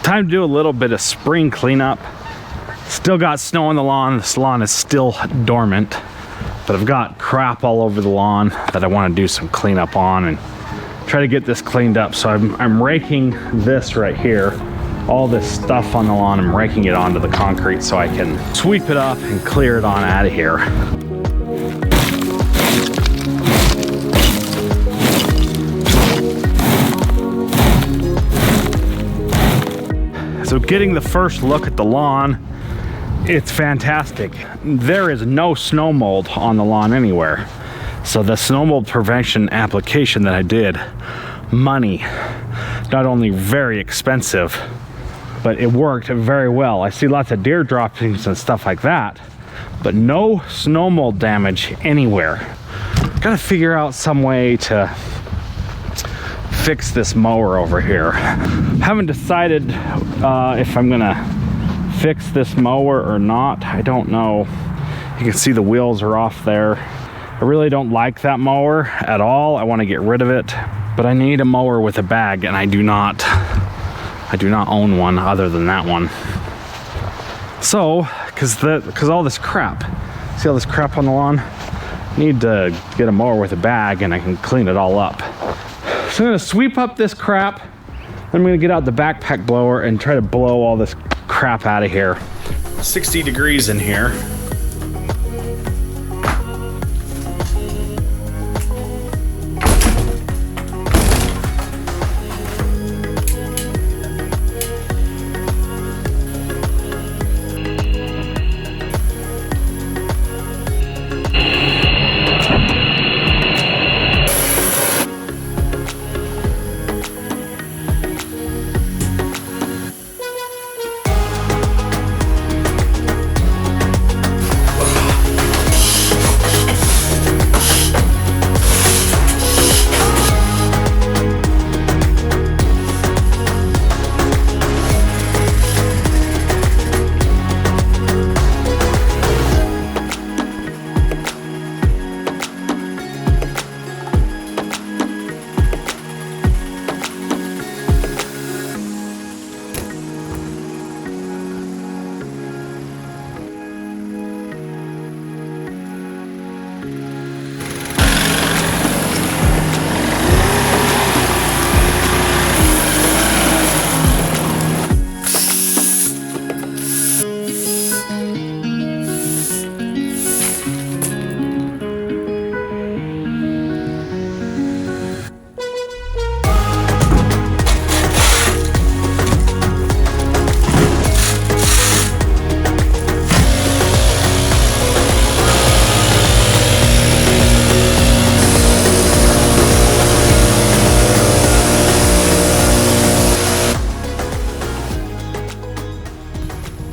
Time to do a little bit of spring cleanup. Still got snow on the lawn. This lawn is still dormant, but I've got crap all over the lawn that I want to do some cleanup on and try to get this cleaned up. So I'm raking this right here, all this stuff on the lawn. I'm raking it onto the concrete so I can sweep it up and clear it on out of here. So getting the first look at the lawn, it's fantastic. There is no snow mold on the lawn anywhere. So the snow mold prevention application that I did, money, not only very expensive, but it worked very well. I see lots of deer droppings and stuff like that, but no snow mold damage anywhere. Gotta figure out some way to fix this mower over here. Haven't decided if I'm gonna fix this mower or not. I don't know. You can see the wheels are off there. I really don't like that mower at all. I want to get rid of it, but I need a mower with a bag, and I do not own one other than that one. So, because all this crap, see all this crap on the lawn? I need to get a mower with a bag and I can clean it all up. So I'm gonna sweep up this crap. Then I'm gonna get out the backpack blower and try to blow all this crap out of here. 60 degrees in here.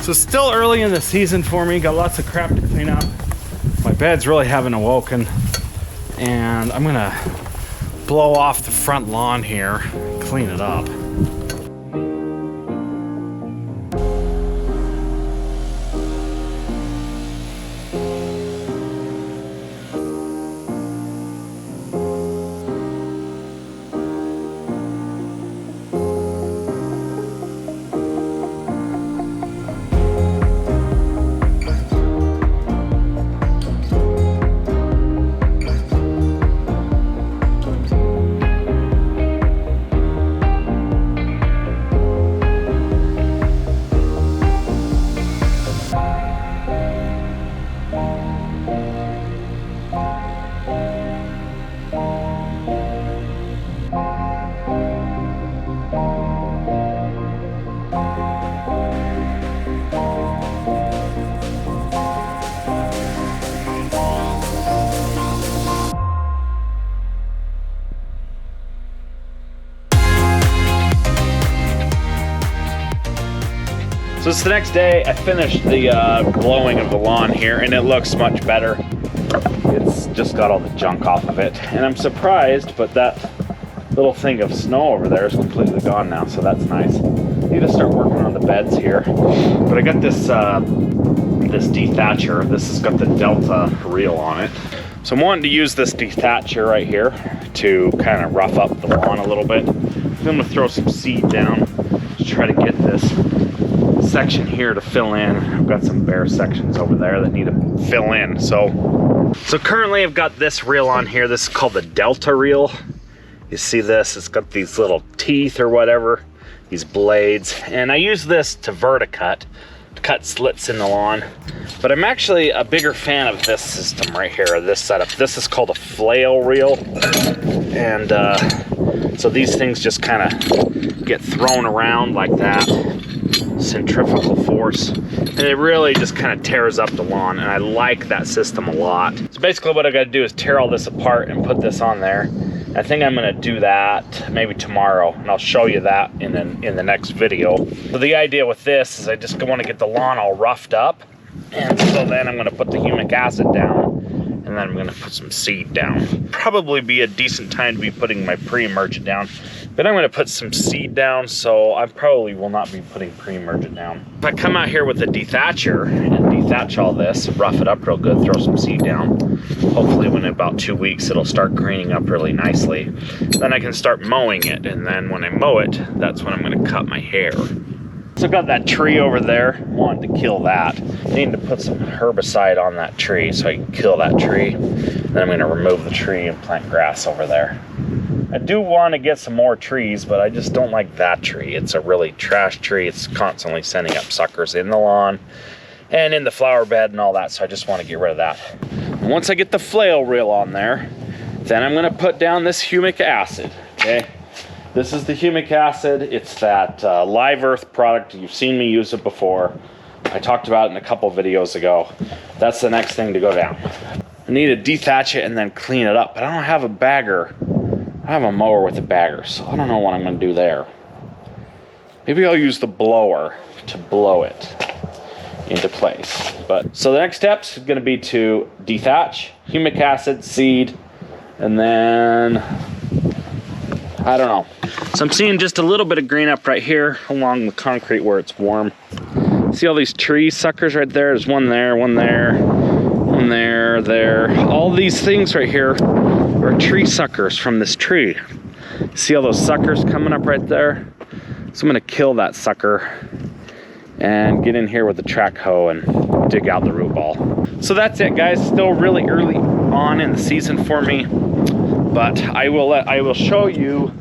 So still early in the season for me, got lots of crap to clean up. My beds really haven't awoken, and I'm gonna blow off the front lawn here, clean it up. So it's the next day. I finished the blowing of the lawn here, and it looks much better. It's just got all the junk off of it. And I'm surprised, but that little thing of snow over there is completely gone now, so that's nice. Need to start working on the beds here. But I got this this dethatcher. This has got the Delta reel on it. So I'm wanting to use this dethatcher right here to kind of rough up the lawn a little bit. I'm gonna throw some seed down. to try to get this section here to fill in. I've got some bare sections over there that need to fill in. So currently I've got this reel on here. This is called the Delta reel. You see this? It's got these little teeth or whatever, these blades, and I use this to verticut, to cut slits in the lawn. But I'm actually a bigger fan of this system right here, this setup. This is called a flail reel, and so these things just kind of get thrown around like that, centrifugal force, and it really just kind of tears up the lawn, and I like that system a lot. So basically what I got to do is tear all this apart and put this on there. I think I'm gonna do that maybe tomorrow, and I'll show you that in the next video. So the idea with this is I just want to get the lawn all roughed up, and so then I'm gonna put the humic acid down, and then I'm gonna put some seed down. Probably be a decent time to be putting my pre-emergent down, but I'm gonna put some seed down, so I probably will not be putting pre-emergent down. If I come out here with a dethatcher and dethatch all this, rough it up real good, throw some seed down, hopefully in about 2 weeks it'll start greening up really nicely. Then I can start mowing it, and then when I mow it, that's when I'm gonna cut my hair. So I've got that tree over there, wanted to kill that. I need to put some herbicide on that tree so I can kill that tree. Then I'm gonna remove the tree and plant grass over there. I do want to get some more trees, but I just don't like that tree. It's a really trash tree. It's constantly sending up suckers in the lawn and in the flower bed and all that, so I just want to get rid of that. And once I get the flail reel on there, then I'm gonna put down this humic acid, okay? This is the humic acid. It's that live earth product. You've seen me use it before. I talked about it in a couple videos ago. That's the next thing to go down. I need to dethatch it and then clean it up, but I don't have a bagger. I have a mower with a bagger, so I don't know what I'm gonna do there. Maybe I'll use the blower to blow it into place. But so the next steps is gonna be to dethatch, humic acid, seed, and then I don't know. So I'm seeing just a little bit of green up right here along the concrete where it's warm. See all these tree suckers right there? There's one there, one there, one there, there. All these things right here are tree suckers from this tree. See all those suckers coming up right there? So I'm gonna kill that sucker and get in here with the track hoe and dig out the root ball. So that's it, guys. Still really early on in the season for me, but I will show you.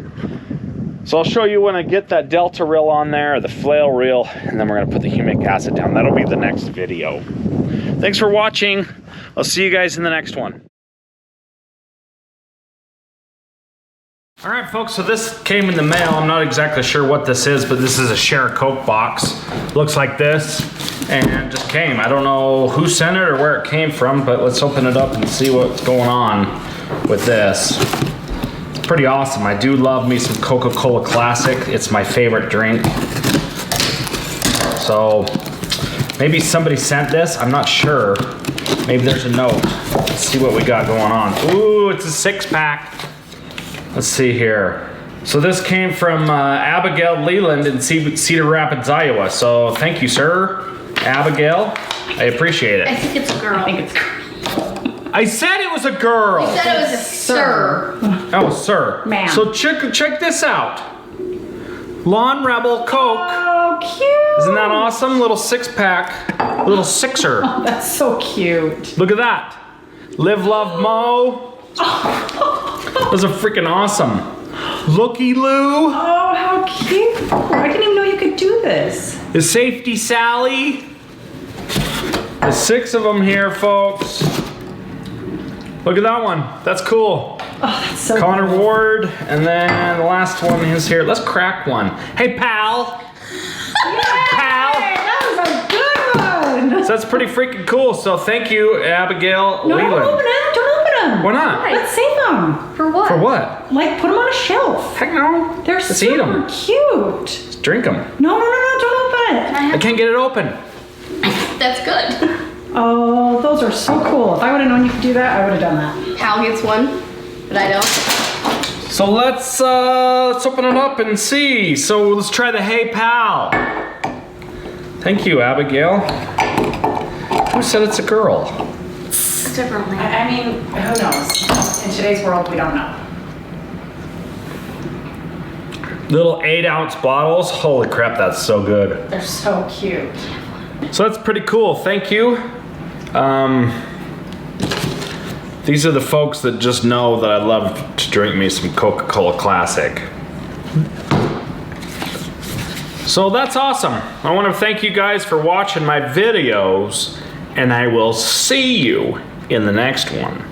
So I'll show you when I get that Delta reel on there, the flail reel, and then we're gonna put the humic acid down. That'll be the next video. Thanks for watching. I'll see you guys in the next one. All right, folks, so this came in the mail. I'm not exactly sure what this is, but this is a Share Coke box. Looks like this, and just came. I don't know who sent it or where it came from, but let's open it up and see what's going on with this. It's pretty awesome. I do love me some Coca-Cola Classic. It's my favorite drink. So maybe somebody sent this, I'm not sure. Maybe there's a note. Let's see what we got going on. Ooh, it's a 6-pack. Let's see here. So this came from Abigail Leland in Cedar Rapids, Iowa. So thank you, sir. Abigail, I appreciate it. I think it's a girl. I think it's girl. I said it was a girl. You said it was a sir. Oh, sir. Ma'am. So check this out. Lawn Rebel Coke. Oh, cute. Isn't that awesome? Little 6-pack, little sixer. Oh, that's so cute. Look at that. Live, love, mow. Those are freaking awesome. Looky Loo. Oh, how cute. I didn't even know you could do this. The Safety Sally. There's 6 of them here, folks. Look at that one. That's cool. Oh, that's so Connor cool. Ward. And then the last one is here. Let's crack one. Hey, pal. Pal. That was a good one. So that's pretty freaking cool. So thank you, Abigail No, Leland. don't open them. Don't open them. Why not? Let's save them. For what? For what? Like, put them on a shelf. Heck no. They're Let's super eat them. cute. Just drink them. No, don't open it. I can't get it open. That's good. Oh, those are so cool. If I would have known you could do that, I would have done that. Hal gets one, but I don't. So let's open it up and see. So let's try the Hey Pal. Thank you, Abigail. Who said it's a girl? It's a girl name. I mean, who knows? In today's world, we don't know. Little 8-ounce bottles. Holy crap, that's so good. They're so cute. So that's pretty cool. Thank you. These are the folks that just know that I love to drink me some Coca-Cola Classic. So that's awesome. I want to thank you guys for watching my videos, and I will see you in the next one.